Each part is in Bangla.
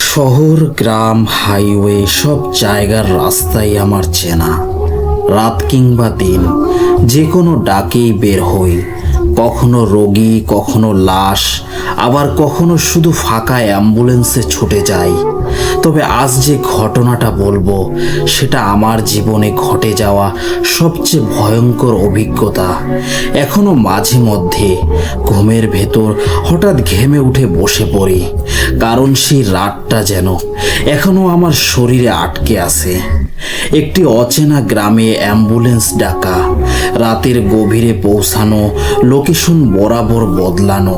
শহর, গ্রাম, হাইওয়ে সব জায়গার রাস্তাই আমার চেনা। রাত কিংবা দিন যে কোনো ডাকেই বের হই। কখনো রোগী, কখনো লাশ, আবার কখনো শুধু ফাঁকা অ্যাম্বুলেন্সে ছুটে যাই। তবে আজ যে ঘটনাটা বলবো সেটা আমার জীবনে ঘটে যাওয়া সবচেয়ে ভয়ঙ্কর অভিজ্ঞতা। এখনো মাঝে মধ্যে ঘুমের ভেতর হঠাৎ ঘেমে উঠে বসে পড়ি, কারণ সেই রাতটা যেন এখনো আমার শরীরে আটকে আছে। একটি অচেনা গ্রামে অ্যাম্বুলেন্স ডাকা, রাতের গভীরে পৌঁছানো, লোকেশন বরাবর বদলানো,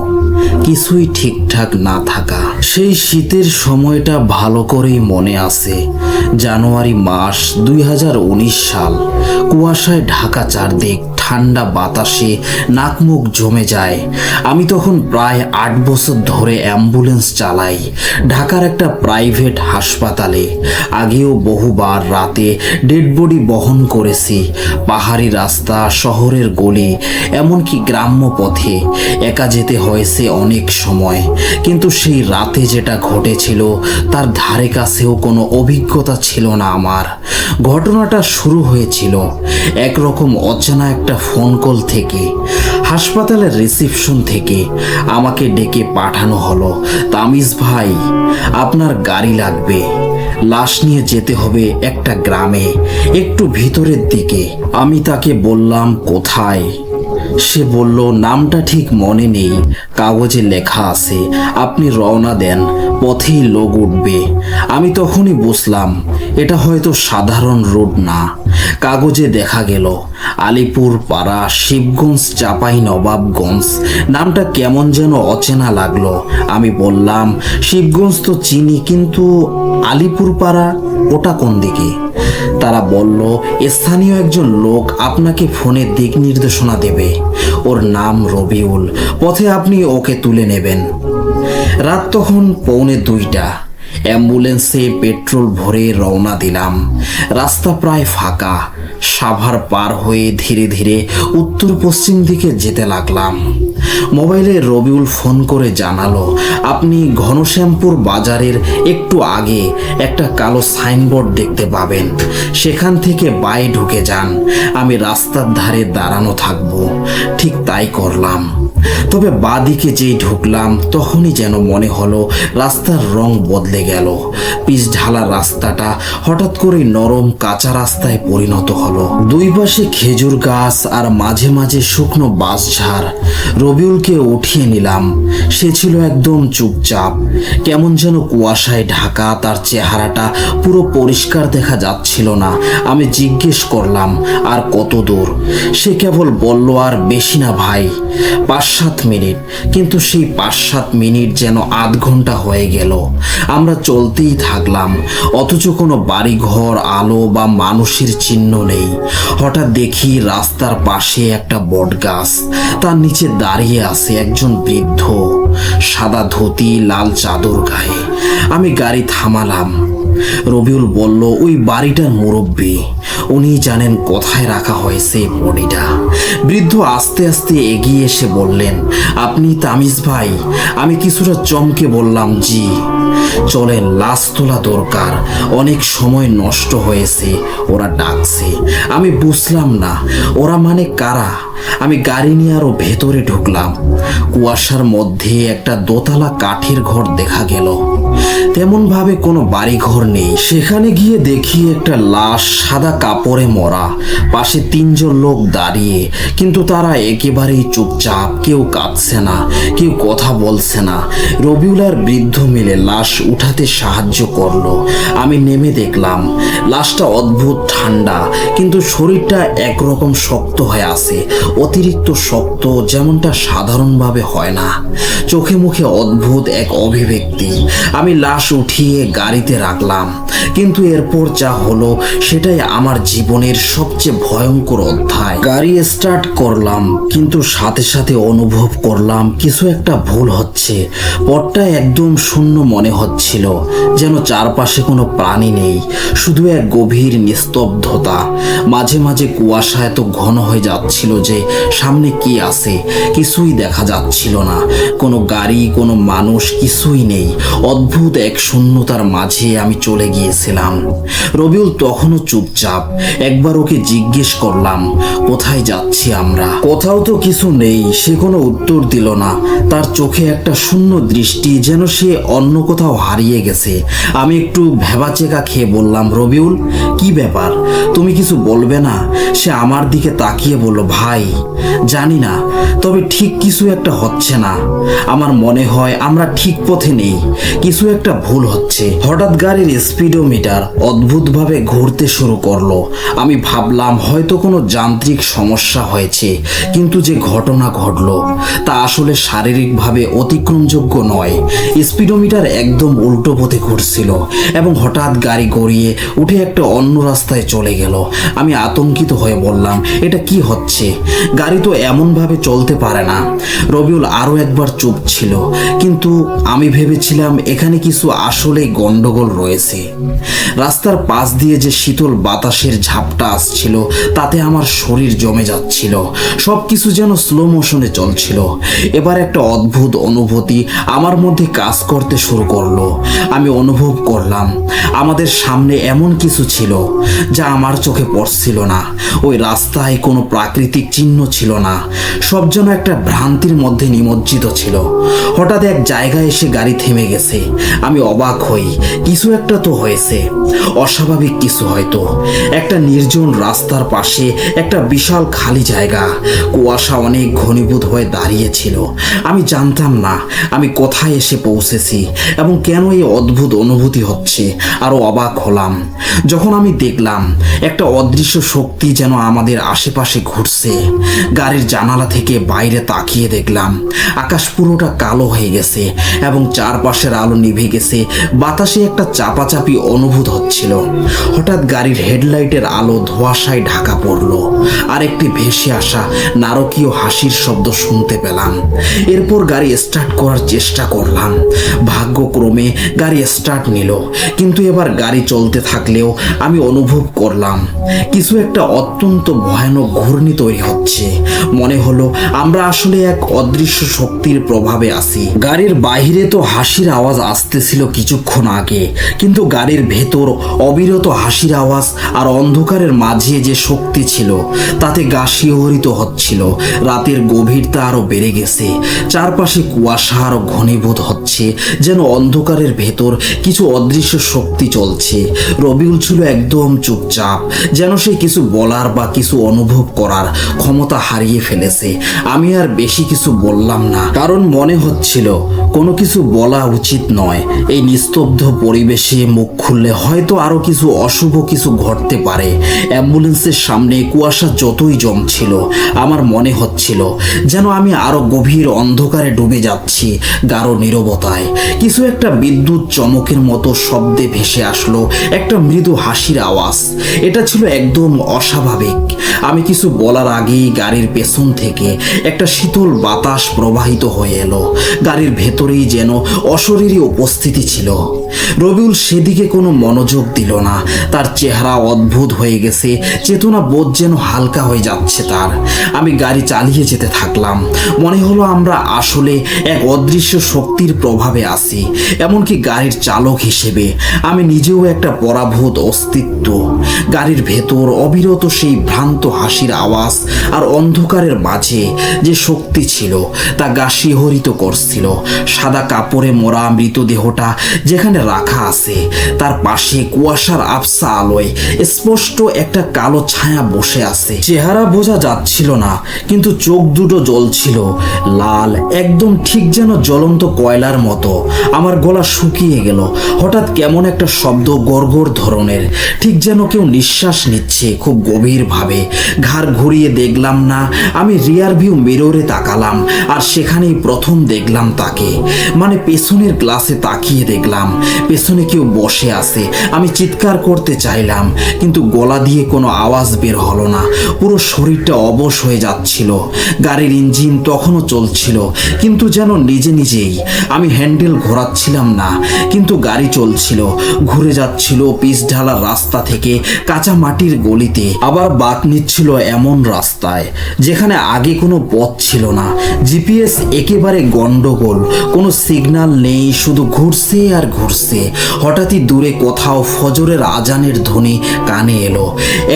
কিছুই ঠিকঠাক না থাকা। সেই শীতের সময়টা ভালো করেই মনে আছে। জানুয়ারি মাস 2019 সাল। কুয়াশায় ঢাকা চারদিক, ঠান্ডা বাতাসে নাক মুখ জমে যায়। আমি তখন প্রায় 8 বছর ধরে অ্যাম্বুলেন্স চালাই ঢাকার একটা প্রাইভেট হাসপাতালে। আগেও বহুবার রাতে ডেড বডি বহন করেছি। পাহাড়ি রাস্তা, শহরের গলি, এমনকি গ্রাম্য পথে একা যেতে হয়েছে অনেক সময়। কিন্তু সেই রাতে যেটা ঘটেছিল তার ধারে কাছেও কোনো অভিজ্ঞতা ছিল না আমার। ঘটনাটা শুরু হয়েছিল একরকম অচেনা একটা ফোন কল থেকে। হাসপাতালের রিসেপশন থেকে আমাকে ডেকে পাঠানো হলো, তামিজ ভাই, আপনার গাড়ি লাগবে, লাশ নিয়ে যেতে হবে একটা গ্রামে, একটু ভিতরের দিকে। আমি তাকে বললাম কোথায়। সে বলল নামটা ঠিক মনে নেই, কাগজে লেখা আছে, আপনি রওনা দেন, পথেই লোক উঠবে। আমি তখনই বুঝলাম এটা হয়তো সাধারণ রোড না। কাগজে দেখা গেল আলিপুর পাড়া, শিবগঞ্জ, চাপাই নবাবগঞ্জ। নামটা কেমন যেন অচেনা লাগলো। আমি বললাম শিবগঞ্জ তো চিনি, কিন্তু আলিপুর পাড়া ওটা কোন দিকে? তারা বলল স্থানীয় একজন লোক আপনাকে ফোনে দিক নির্দেশনা দেবে, ওর নাম রবিউল, পথে আপনি ওকে তুলে নেবেন। রাত তখন 1:45। অ্যাম্বুলেন্সে পেট্রোল ভরে রওনা দিলাম। রাস্তা প্রায় ফাঁকা। সাভার পার হয়ে ধীরে ধীরে উত্তর পশ্চিম দিকে যেতে লাগলাম। মোবাইলে রবিউল ফোন করে জানালো, আপনি ঘনশ্যামপুর বাজারের একটু আগে একটা কালো সাইনবোর্ড দেখতে পাবেন, সেখান থেকে বাঁয়ে ঢুকে যান, আমি রাস্তার ধারে দাঁড়ানো থাকবো। ঠিক তাই করলাম। তবে বাঁদিকে যেই ঢুকলাম তখনই যেন মনে হলো রাস্তার রং বদলে গেল। পিচ ঢালা রাস্তাটা হঠাৎ করে নরম কাঁচা রাস্তায় পরিণত হলো। দুই পাশে খেজুর গাছ আর মাঝে মাঝে শুকনো বাঁশঝাড়। রবিউলকে উঠিয়ে নিলাম। সে ছিল একদম চুপচাপ, কেমন যেন কুয়াশায় ঢাকা। তার চেহারাটা পুরো পরিষ্কার দেখা যাচ্ছিল না। আমি জিজ্ঞেস করলাম আর কত দূর? সে কেবল বলল আর বেশি না ভাই, 5-7 মিনিট। কিন্তু সেই 5-7 মিনিট যেন আধ ঘন্টা হয়ে গেল। আমরা চলতেই থাকলাম, অথচ কোনো বাড়িঘর, আলো বা মানুষের চিহ্ন নেই। হঠাৎ দেখি রাস্তার পাশে একটা বটগাছ, তার নিচে দাঁড়িয়ে আছে একজন বৃদ্ধ, সাদা ধুতি, লাল চাদর গায়ে। আমি গাড়ি থামালাম। রবিউল বলল ওই বাড়িটার মুরব্বী, উনি জানেন কোথায় রাখা হয়েছে বডিটা। বৃদ্ধ আস্তে আস্তে এগিয়ে এসে বললেন, আপনি তামিজ ভাই? আমি কিছুটা চমকে বললাম জি। চলেন, লাশ তোলা দরকার, অনেক সময় নষ্ট হয়েছে, ওরা ডাকছে। আমি বুঝলাম না ওরা মানে কারা। আমি গাড়ি নিয়ে আরো ভেতরে ঢুকলাম। কুয়াশার মধ্যে একটা দোতলা কাঠের ঘর দেখা গেল। তেমন ভাবে কোনো বাড়ি ঘর নেই। সেখানে গিয়ে দেখি একটা লাশ, সাদা কাপড়ে মোড়া, পাশে 3 জন লোক দাঁড়িয়ে, কিন্তু তারা একেবারেই চুপচাপ, কেউ কাঁদছে না, কেউ কথা বলছে না। রবিউল আর বৃদ্ধ মিলে লাশ উঠাতে সাহায্য করলো। আমি নেমে দেখলাম লাশটা অদ্ভুত ঠান্ডা, কিন্তু শরীরটা একরকম শক্ত হয়ে আছে, অতিরিক্ত শক্ত, যেমনটা সাধারণভাবে হয় না। চোখে মুখে অদ্ভুত এক অভিব্যক্তি। আমি লাশ উঠিয়ে গাড়িতে রাখলাম। কিন্তু এরপর যা হলো সেটাই আমার জীবনের সবচেয়ে ভয়ঙ্কর অধ্যায়। গাড়ি স্টার্ট করলাম, কিন্তু সাথে সাথে অনুভব করলাম কিছু একটা ভুল হচ্ছে। পথটা একদম শূন্য মনে হচ্ছিল, যেন চারপাশে কোনো প্রাণী নেই, শুধু এক গভীর নিস্তব্ধতা। মাঝে মাঝে কুয়াশা এত ঘন হয়ে যাচ্ছিল যে সামনে কি আছে কিছুই দেখা যাচ্ছিল না। কোনো গাড়ি, কোনো মানুষ, কিছুই নেই। অদ্ভুত এক শূন্যতার মাঝে আমি চলে গিয়েছিলাম। রবিউল তখনও চুপচাপ। একবার ওকে জিজ্ঞেস করলাম, কোথায় যাচ্ছি আমরা? কোথাও তো কিছু নেই। সে কোনো উত্তর দিল না। তার চোখে একটা শূন্য দৃষ্টি, যেন সে অন্য কোথাও হারিয়ে গেছে। আমি একটু ভেবাচেকা খেয়ে বললাম, রবিউল, কি ব্যাপার? তুমি কিছু বলবে না? সে আমার দিকে তাকিয়ে বলল, ভাই জানি না, তবে ঠিক কিছু একটা হচ্ছে না। আমার মনে হয় আমরা ঠিক পথে নেই, কিছু একটা ভুল হচ্ছে। হঠাৎ গাড়ির স্পিডোমিটার অদ্ভুতভাবে ঘুরতে শুরু করলো। আমি ভাবলাম হয়তো কোনো যান্ত্রিক সমস্যা হয়েছে, কিন্তু যে ঘটনা ঘটলো তা আসলে শারীরিকভাবে অতিক্রমযোগ্য নয়। স্পিডোমিটার একদম উল্টো পথে ঘুরছিল এবং হঠাৎ গাড়ি গড়িয়ে উঠে একটা অন্য রাস্তায় চলে গেল। আমি আতঙ্কিত হয়ে বললাম, এটা কি হচ্ছে? গাড়ি তো এমনভাবে চলতে পারে না। রবিউল আরও একবার চুপ ছিল, কিন্তু আমি ভেবেছিলাম এখানে কিছু আসলেই গন্ডগোল রয়েছে। রাস্তার পাশ দিয়ে যে শীতল বাতাসের ঝাপটা আসছিল তাতে আমার শরীর জমে যাচ্ছিল। সবকিছু যেন স্লো মোশনে চলছিল। এবার একটা অদ্ভুত অনুভূতি আমার মধ্যে কাজ করতে শুরু করলো। আমি অনুভব করলাম আমাদের সামনে এমন কিছু ছিল যা আমার চোখে পড়ছিল না। ওই রাস্তায় কোনো প্রাকৃতিক চিহ্ন ছিল না, সব যেন একটা ভ্রান্তির মধ্যে নিমজ্জিত ছিল। হঠাৎ এক জায়গায় এসে গাড়ি থেমে গেছে। আমি অবাক হই, কিছু একটা তো হয়েছে, অস্বাভাবিক কিছু হয়তো। একটা নির্জন রাস্তার পাশে একটা বিশাল খালি জায়গা, কুয়াশা অনেক ঘনীভূত হয়ে দাঁড়িয়েছিল। আমি জানতাম না আমি কোথায় এসে পৌঁছেছি এবং কেন এই অদ্ভুত অনুভূতি হচ্ছে। আরো অবাক হলাম যখন আমি দেখলাম একটা অদৃশ্য শক্তি যেন আমাদের আশেপাশে ঘুরছে। গাড়ির জানালা থেকে বাইরে তাকিয়ে দেখলাম আকাশ পুরোটা কালো হয়ে গেছে এবং চারপাশের আলো নিভে গেছে। বাতাসে একটা চাপাচাপি অনুভূত হচ্ছিল। হঠাৎ গাড়ির হেডলাইটের আলো ধোঁয়াশায় ঢাকা পড়ল, আর একটি ভেসে আসা নারকীয় হাসির শব্দ শুনতে পেলাম। এরপর গাড়ি স্টার্ট করার চেষ্টা করলাম। ভাগ্যক্রমে গাড়ি স্টার্ট নিল, কিন্তু এবার গাড়ি চলতে থাকলেও আমি অনুভব করলাম কিছু একটা অত্যন্ত ভয়ানক ঘূর্ণি তৈরি হচ্ছে। মনে হলো আমরা আসলে এক অদৃশ্য শক্তির প্রভাবে আছি। গাড়ির বাইরে তো হাসির আওয়াজ আসতেছিল কিছুক্ষণ আগে, কিন্তু গাড়ির ভেতর অবিরত হাসির আওয়াজ আর অন্ধকারের মাঝে যে শক্তি ছিল তাতে গা শিহরিত হচ্ছিল। রাতের গভীরতা আরো বেড়ে গেছে, চারপাশে কুয়াশা আরো ঘনীভূত হচ্ছে, যেন অন্ধকারের ভেতর কিছু অদৃশ্য শক্তি চলছে। রবিউল ছিল একদম চুপচাপ, যেন সে কিছু বলার বা কিছু অনুভব করার ক্ষমতা হারিয়ে ফেলেছে। আমি আর বেশি কিছু বললাম না, কারণ মনে হচ্ছিল কোনো কিছু বলা উচিত নয়। এই নিস্তব্ধ পরিবেশে মুখ খুললে হয়তো আরো কিছু অশুভ কিছু ঘটতে পারে। অ্যাম্বুলেন্সের সামনে কুয়াশা যতই জমছিল, আমার মনে হচ্ছিল যেন আমি আরো গভীর অন্ধকারে ডুবে যাচ্ছি। গাঢ় নীরবতায় কিছু একটা বিদ্যুৎ চমকের মতো শব্দে ভেসে আসলো একটা মৃদু হাসির আওয়াজ। এটা ছিল একদম অস্বাভাবিক। আমি কিছু বলার আগেই গাড়ির পেছন থেকে একটা শীতল বাতাস প্রবাহিত হয়ে এলো। গাড়ির ভেতরেই যেন অশরীরী উপস্থিতি ছিল। রবিউল সেদিকে কোনো মনোযোগ দিল না। তার চেহারা অদ্ভুত হয়ে গেছে, চেতনা বোধ যেন হালকা হয়ে যাচ্ছে তার। আমি গাড়ি চালিয়ে যেতে থাকলাম। মনে হলো আমরা আসলে এক অদৃশ্য শক্তির প্রভাবে আছি। এমনকি গাড়ির চালক হিসেবে আমি নিজেও একটা পরাভূত অস্তিত্ব। গাড়ির ভেতর অবিরত সেই ভ্রান্ত হাসির আওয়াজ আর অন্ধকারের মাঝে যে শক্তি ছিল তা গা শিহরিত করছিল। সাদা কাপড়ে মোড়া মৃতদেহটা যেখানে রাখা আছে তার পাশে কুয়াশার আবসা আলোয় স্পষ্ট একটা কালো ছায়া বসে আছে। চেহারা বোঝা যাচ্ছিল না, কিন্তু চোখ দুটো জ্বলছিল লাল, একদম ঠিক যেন জ্বলন্ত কয়লার মতো। আমার গলা শুকিয়ে গেল। হঠাৎ কেমন একটা শব্দ, গড়গড় ধরনের, ঠিক যেন কেউ নিঃশ্বাস নিচ্ছে খুব গভীর ভাবে। ঘাড় ঘুরিয়ে দেখলাম না, আমি রিয়ার ভিউ মিররে তাকালাম, আর সেখানেই প্রথম দেখলাম তাকে। মানে পেছনের গ্লাসে তাকিয়ে দেখলাম পেছনে কেউ বসে আছে। আমি চিৎকার করতে চাইলাম, কিন্তু গলা দিয়ে কোনো আওয়াজ বের হলো না। পুরো শরীর শরীরটা অবশ হয়ে যাচ্ছিল। গাড়ির ইঞ্জিন তখনও চলছিল, কিন্তু যেন নিজে নিজেই। আমি হ্যান্ডেল ঘোরাচ্ছিলাম না, কিন্তু গাড়ি চলছিল, ঘুরে যাচ্ছিল পিচ ঢালা রাস্তা থেকে কাঁচা মাটির গলিতে, আবার বাঁক নিচ্ছিল এমন রাস্তায় যেখানে আগে কোনো পথ ছিল না। জিপিএস একেবারে গন্ডগোল, কোনো সিগন্যাল নেই, শুধু ঘুরছে আর ঘুরছে। হঠাৎই দূরে কোথাও ফজরের আজানের ধ্বনি কানে এলো,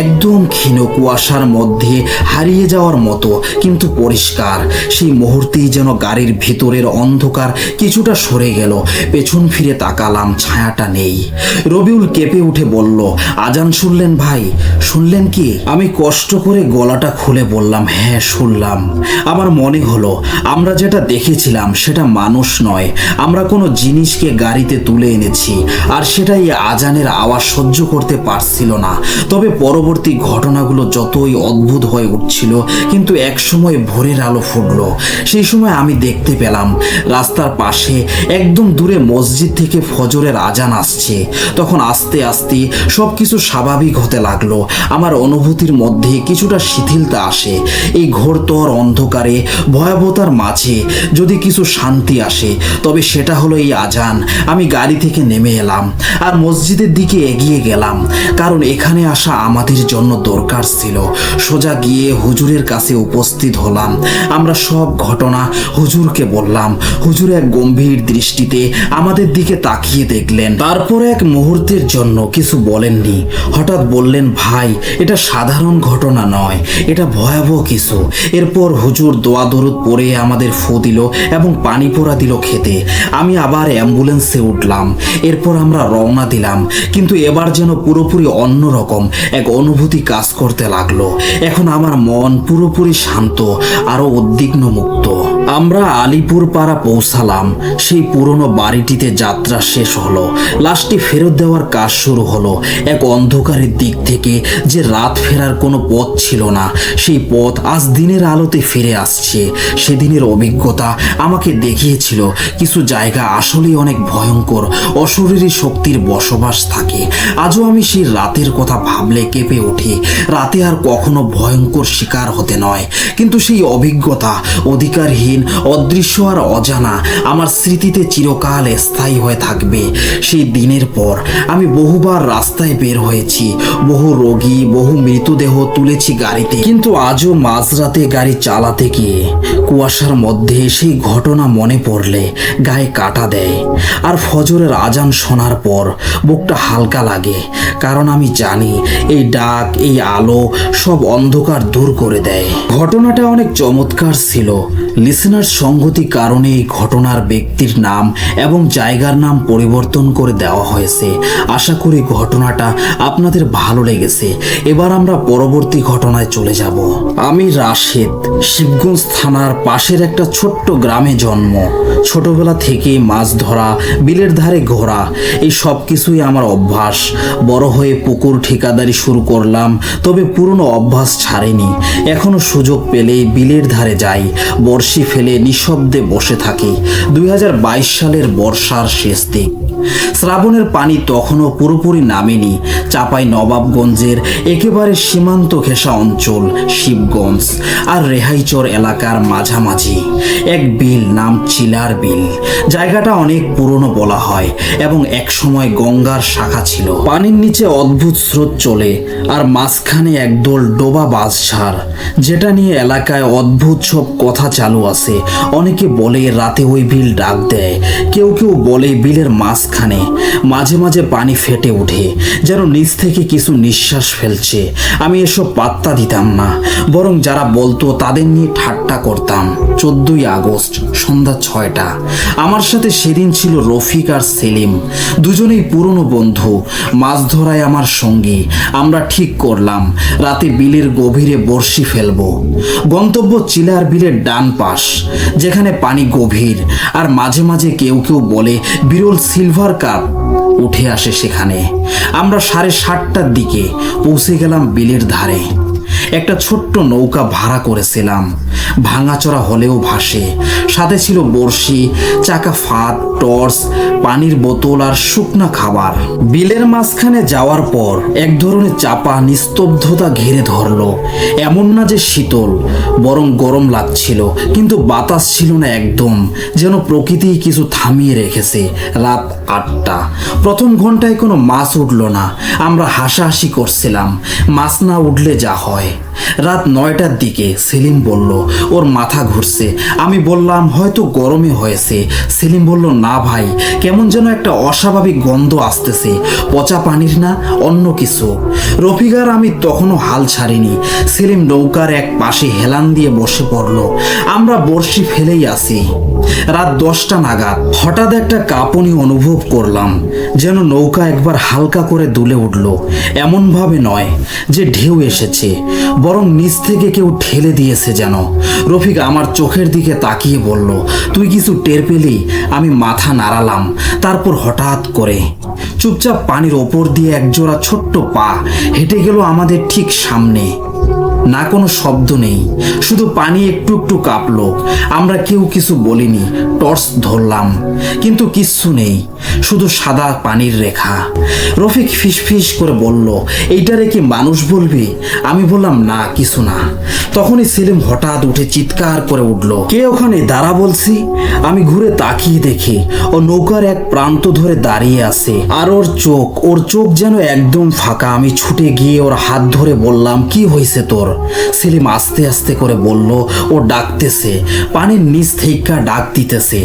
একদম ক্ষীণ কুয়াশার মধ্যে হারিয়ে যাওয়ার মতো, কিন্তু পরিষ্কার। সেই মুহূর্তেই যেন গাড়ির ভিতরের অন্ধকার কিছুটা সরে গেল। পেছন ফিরে তাকালাম, ছায়াটা নেই। রবিউল কেঁপে উঠে বলল, আজান শুনলেন ভাই? শুনলেন কি? আমি কষ্ট করে গলাটা খুলে বললাম, হ্যাঁ শুনলাম। আমার মনে হলো আমরা যেটা দেখেছিলাম সেটা মানুষ নয়, আমরা কোনো জিনিসকে গাড়িতে তুলে এনেছি, আর সেটাই আজানের আওয়াজ সহ্য করতে পারছিল না। তবে পরবর্তী ঘটনাগুলো যতই অদ্ভুত হয়ে উঠছিল, কিন্তু একসময় ভোরের আলো ফুটলো। সেই সময় আমি দেখতে পেলাম রাস্তার পাশে একদম দূরে মসজিদ থেকে ফজরের আজান আসছে। তখন আস্তে আস্তে সবকিছু স্বাভাবিক হতে লাগলো। আমার অনুভূতির মধ্যে কিছুটা শিথিলতা আসে। এই ঘোরতর অন্ধকারে, ভয়াবহতার মাঝে যদি কিছু শান্তি আসে, তবে সেটা হলো এই আজান। আমি গাড়ি থেকে নেমে এলাম আর মসজিদের দিকে এগিয়ে গেলাম, কারণ এখানে আসা আমাদের জন্য দরকার ছিল। সোজা গিয়ে হুজুরের কাছে উপস্থিত হলাম। আমরা সব ঘটনা হুজুরকে বললাম। হুজুর এক গম্ভীর দৃষ্টিতে আমাদের দিকে তাকিয়ে দেখলেন, তারপর এক মুহূর্তের জন্য কিছু বলেননি। হঠাৎ বললেন, ভাই এটা সাধারণ ঘটনা নয়, এটা ভয়াবহ কিছু। এরপর হুজুর দোয়া দরুদ পড়ে আমাদের ফু দিল এবং পানি পোড়া দিল খেতে। আমি আবার অ্যাম্বুলেন্সে উঠলাম। এরপর আমরা রওনা দিলাম, কিন্তু এবার যেন পুরোপুরি অন্যরকম এক অনুভূতি কাজ করতে লাগলো। এখন আমার মন পুরোপুরি শান্ত, আরো উদ্বিগ্ন মুক্ত। আমরা আলিপুর পাড়া পৌঁছালাম। সেই পুরনো বাড়িটিতে যাত্রা শেষ হলো। লাশটি ফেরত দেওয়ার কাজ শুরু হলো। এক অন্ধকারের দিক থেকে যে রাত ফেরার কোনো পথ ছিল না, সেই পথ আজ দিনের আলোতে ফিরে আসছে। সেদিনের অভিজ্ঞতা আমাকে দেখিয়েছিল কিছু জায়গা আসলেই অনেক ভয়ঙ্কর, অশরীরী শক্তির বসবাস থাকে। আজও আমি সেই রাতের কথা ভাবলে কেঁপে উঠি। রাতে আর কখনো ভয়ঙ্কর শিকার হতে নয়, কিন্তু সেই অভিজ্ঞতা অধিকারহীন, অদৃশ্য আর অজানা আমার স্মৃতিতে চিরকাল স্থায়ী হয়ে থাকবে। সেই দিনের পর আমি বহুবার রাস্তায় বের হয়েছি, বহু রোগী, বহু মৃতদেহ তুলেছি গাড়িতে, কিন্তু আজও মাঝরাতে গাড়ি চালাতে গিয়ে কুয়াশার মধ্যে সেই ঘটনা মনে পড়লে গায়ে কাটা দেয়। আর ফজরের আজান শোনার পর বুকটা হালকা লাগে, কারণ আমি জানি এই ডাক, এই আলো সব অন্ধকার দূর করে দেয়। ঘটনাটা অনেক চমৎকার ছিল। লিসেনার সঙ্গতি কারণে এই ঘটনার ব্যক্তির নাম এবং জায়গার নাম পরিবর্তন করে দেওয়া হয়েছে। আশা করি ঘটনাটা আপনাদের ভালো লেগেছে। এবার আমরা পরবর্তী ঘটনায় চলে যাব। আমি রাশেদ, শিবগঞ্জ থানার পাশের একটা ছোট্ট গ্রামে জন্ম। ছোটবেলা থেকেই মাছ ধরা, বিলের ধারে ঘোরা, এই সব কিছুই আমার অভ্যাস। বড় হয়ে পুকুর ঠিকাদারি শুরু করলাম, তবে পুরনো অভ্যাস ছাড়েনি। এখনো সুযোগ পেলেই বিলের ধারে যাই, বড়শি ফেলে নিঃশব্দে বসে থাকি। 2022 সালের বর্ষার শেষ দিক। শ্রাবণের পানি তখনও পুরোপুরি নামেনি। চাঁপাই নবাবগঞ্জের একেবারে সীমান্ত ঘেঁষা অঞ্চল শিবগঞ্জ আর রেহাইচর এলাকার মাঝামাঝি এক বিল, নাম চিলার বিল। জায়গাটা অনেক পুরনো বলা হয় এবং একসময় গঙ্গার শাখা ছিল। পানির নিচে অদ্ভুত স্রোত চলে, আর মাঝখানে একদল ডোবা বাঁশঝাড়, যেটা নিয়ে এলাকায় অদ্ভুত সব কথা চালু আছে। অনেকে বলে রাতে ওই বিল ডাক দেয়, কেউ কেউ বলে বিলের মাঝখানে মাঝে মাঝে পানি ফেটে ওঠে, যেন নিচ থেকে কিছু নিঃশ্বাস ফেলছে। আমি এসব পাত্তা দিতাম না, বরং যারা বলতো তাদের নিয়ে ঠাট্টা করতাম। 14ই আগস্ট সন্ধ্যা 6টা। আমার সাথে সেদিন ছিল রফিক আর সেলিম, দুজনেই পুরনো বন্ধু, মাছ ধরায় আমার সঙ্গী। আমরা ঠিক করলাম রাতে বিলের গভীরে বড়শি ফেলবো। গন্তব্য চিলার বিলের ডান পাশ, যেখানে পানি গভীর আর মাঝে মাঝে কেউ কেউ বলে বিরল সিলভার কাপ উঠে আসে সেখানে। আমরা 7:30টার দিকে পৌঁছে গেলাম বিলের ধারে। একটা ছোট্ট নৌকা ভাড়া করেছিলাম, ভাঙাচোরা হলেও ভাসে। সাথে ছিল বড়শি, চাকা ফাঁদ, টর্চ, পানির বোতল আর শুকনা খাবার। বিলের মাঝখানে যাওয়ার পর এক ধরনের চাপা নিস্তব্ধতা ঘিরে ধরলো। এমন না যে শীতল, বরং গরম লাগছিল, কিন্তু বাতাস ছিল না একদম, যেন প্রকৃতি কিছু থামিয়ে রেখেছে। রাত 8টা। প্রথম ঘন্টায় কোনো মাছ উঠলো না। আমরা হাসাহাসি করছিলাম, মাছ না উঠলে যা হয়। রাত 9টার দিকে সেলিম বলল ওর মাথা ঘুরছে। আমি বললাম হয়তো গরমে হয়েছে। সেলিম বলল না ভাই, কেমন যেন একটা অস্বাভাবিক গন্ধ আসতেছে, পচা পানির না অন্য কিছু। রফিকার আমি তখনও হাল ছাড়িনি। সেলিম নৌকার এক পাশে হেলান দিয়ে বসে পড়ল। আমরা বড়শি ফেলেই আসি। রাত 10টা নাগাদ হঠাৎ একটা কাঁপুনি অনুভব করলাম, যেন নৌকা একবার হালকা করে দুলে উঠল। এমনভাবে নয় যে ঢেউ এসেছে, বরং নিচ থেকে কেউ ঠেলে দিয়েছে যেন। রফিক আমার চোখের দিকে তাকিয়ে বলল তুই কিছু টের পেলি? আমি মাথা নাড়ালাম। তারপর হঠাৎ করে চুপচাপ পানির ওপর দিয়ে একজোড়া ছোট্ট পা হেঁটে গেল আমাদের ঠিক সামনে। না কোনো শব্দ নেই, শুধু পানি একটু একটু কাঁপলো। আমরা কেউ কিছু বলিনি। টর্চ ধরলাম, কিন্তু কিচ্ছু নেই, শুধু সাদা পানির রেখা। রফিক ফিসফিস করে বলল এইটারে কি মানুষ বলবি? আমি বললাম না, কিছু না। তখনই সেলিম হঠাৎ উঠে চিৎকার করে উঠল, কে ওখানে? দাঁড়া বলছি। আমি ঘুরে তাকিয়ে দেখি ও নৌকার এক প্রান্ত ধরে দাঁড়িয়ে আছে, আর ওর চোখ যেন একদম ফাঁকা। আমি ছুটে গিয়ে ওর হাত ধরে বললাম কি হয়েছে তোর? সেলিম আস্তে আস্তে করে বলল ও ডাকতেছে, পানির নিচ থেকে ডাক দিতেছে।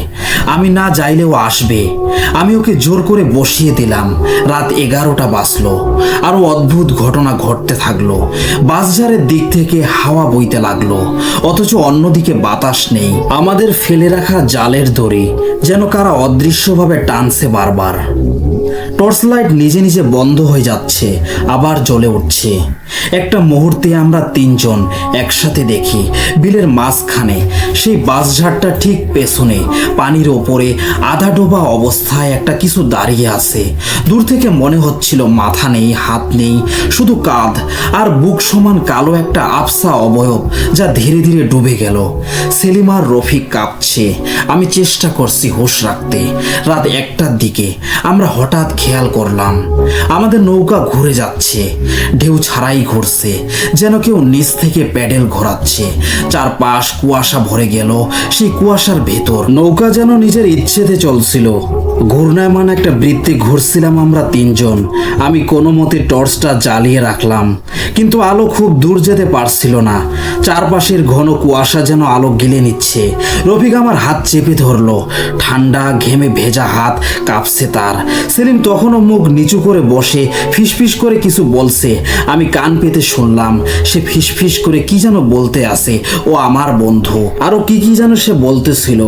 আমি না চাইলেও আসবে। আমি ওকে জোর করে বসিয়ে দিলাম। রাত 11টা বাজলো। আরো অদ্ভুত ঘটনা ঘটতে থাকলো। বাসঝাড়ের দিক থেকে হাওয়া বইতে লাগলো, অথচ অন্যদিকে বাতাস নেই। আমাদের ফেলে রাখা জালের দড়ি যেন কারা অদৃশ্যভাবে টানছে বারবার। টর্চ লাইট নিজে নিজে বন্ধ হয়ে যাচ্ছে, আবার জ্বলে উঠছে। একটা মুহূর্তে আমরা 3 জন একসাথে দেখি বিলের মাঝখানে সেই বাঁশঝাড়টা ঠিক পেছনে পানির ওপরে আধা ডোবা অবস্থায় একটা কিছু দাঁড়িয়ে আছে। দূর থেকে মনে হচ্ছিল মাথা নেই, হাত নেই, শুধু কাঁধ আর বুক সমান কালো একটা আবসা অবয়ব, যা ধীরে ধীরে ডুবে গেল। সেলিম আর রফিক কাঁপছে। আমি চেষ্টা করছি হুঁশ রাখতে। রাত 1টার দিকে আমরা হঠাৎ খেয়াল করলাম আমাদের নৌকা ঘুরে যাচ্ছে, ঢেউ ছাড়াই ঘুরছে, যেন কেউ নিচ থেকে প্যাডেল ঘোরাচ্ছে। চারপাশ কুয়াশা ভরে গেল। সেই কুয়াশার ভেতর নৌকা যেন নিজের ইচ্ছেতে চলছিল। ঘূর্ণায়মান একটা বৃত্তে ঘুরছিলাম আমরা 3 জন। আমি কোনো মতে টর্চটা জ্বালিয়ে রাখলাম, কিন্তু আলো খুব দূর যেতে পারছিল না। চারপাশের ঘন কুয়াশা যেন আলো গিলে নিচ্ছে। রফিক আমার হাত চেপে ধরলো, ঠান্ডা ঘেমে ভেজা হাত কাঁপছে তার। সেলিম তখনও মুখ নিচু করে বসে ফিসফিস করে কিছু বলছে। আমি কান পেতে শুনলাম সে ফিসফিস করে কি যেন বলতে আসে। ও আমার বন্ধু, আরো কি কি যেন সে বলতেছিল।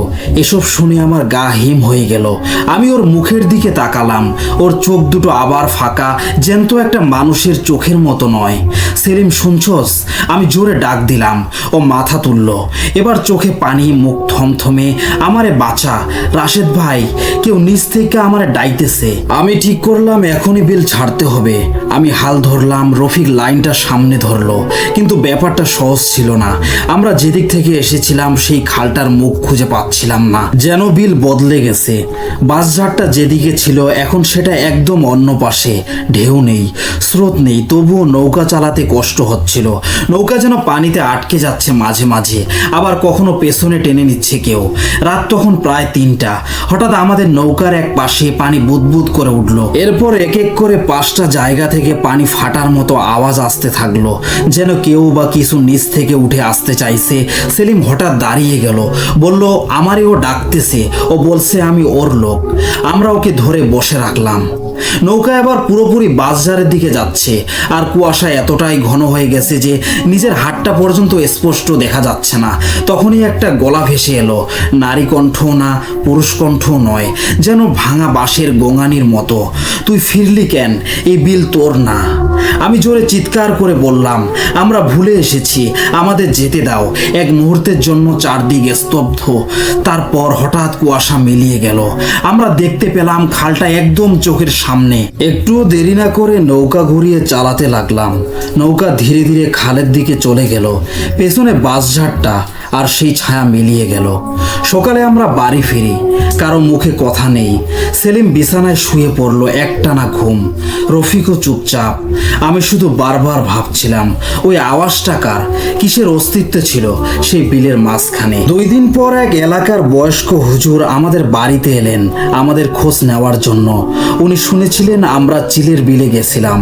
এসব শুনে আমার গা হিম হয়ে গেল। আমি ওর মুখের দিকে তাকালাম। ওর চোখ দুটো আবার ফাঁকা, জ্যান্ত একটা মানুষের চোখের মতো নয়। সেলিম শুনছস? আমি জোরে ডাক দিলাম। ও মাথা তুলল। এবার চোখে পানি, মুখ থমথমে। আমারে বাঁচা, রাশেদ ভাই, কেউ নিচ থেকে আমারে ডাইতেছে। আমি ঠিক করলাম এখনই বিল ছাড়তে হবে। আমি হাল ধরলাম, রফিক লাইনটা সামনে ধরলো, কিন্তু ব্যাপারটা সহজ ছিল না। আমরা যেদিক থেকে এসেছিলাম সেই খালটার মুখ খুঁজে পাচ্ছিলাম না, যেন বিল বদলে গেছে। বাসঝাড়টা যেদিকে ছিল এখন সেটা একদম অন্য পাশে। ঢেউ নেই, স্রোত নেই, তবুও নৌকা চালাতে কষ্ট হচ্ছিল। নৌকা যেন পানিতে আটকে যাচ্ছে মাঝে মাঝে, আবার কখনো পেছনে টেনে নিচ্ছে কেউ। রাত তখন প্রায় 3টা। হঠাৎ আমাদের নৌকার এক পাশে পানি বুদবুদ করে উঠলো। এরপর এক এক করে 5টা জায়গা থেকে পানি ফাটার মতো আওয়াজ আসতে থাকলো, যেন কেউ বা কিছু নিচ থেকে উঠে আসতে চাইছে। সেলিম হঠাৎ দাঁড়িয়ে গেল, বলল আমারই ও ডাকতেছে, ও বলছে আমি ওর লোক। আমরা ওকে ধরে বসে রাখলাম। নৌকা এবার পুরোপুরি বাসঝাড়ের দিকে যাচ্ছে, আর কুয়াশা এতটাই ঘন হয়ে গেছে যে নিজের হাতটা পর্যন্ত স্পষ্ট দেখা যাচ্ছে না। তখনই একটা গলা ভেসে এলো, নারী কণ্ঠ না, পুরুষ কণ্ঠ নয়, যেন ভাঙা বাঁশের গোঙানির মতো। তুই ফিরলি কেন? এই বিল তোর না। আমি জোরে চিৎকার করে বললাম, আমরা ভুলে এসেছি, আমাদের যেতে দাও। এক মুহূর্তের জন্য চারদিক স্তব্ধ। তারপর হঠাৎ কুয়াশা মিলিয়ে গেল। আমরা দেখতে পেলাম খালটা একদম চোখের সামনে। একটু দেরি না করে নৌকা ঘুরিয়ে চালাতে লাগলাম। নৌকা ধীরে ধীরে খালের দিকে চলে গেল। পেছনে বাঁশঝাড়টা আর সেই ছায়া মিলিয়ে গেল। সকালে আমরা বাড়ি ফিরি, কারো মুখে কথা নেই। সেলিম বিছানায় শুয়ে পড়লো, একটানা ঘুম। রফিকও চুপচাপ। আমি শুধু বারবার ভাবছিলাম, ওই আওয়াজটা কার, কিসের অস্তিত্ব ছিল সেই বিলের মাঝখানে। 2 দিন পর এক এলাকার বয়স্ক হুজুর আমাদের বাড়িতে এলেন আমাদের খোঁজ নেওয়ার জন্য। উনি শুনেছিলেন আমরা চিলের বিলে গেছিলাম।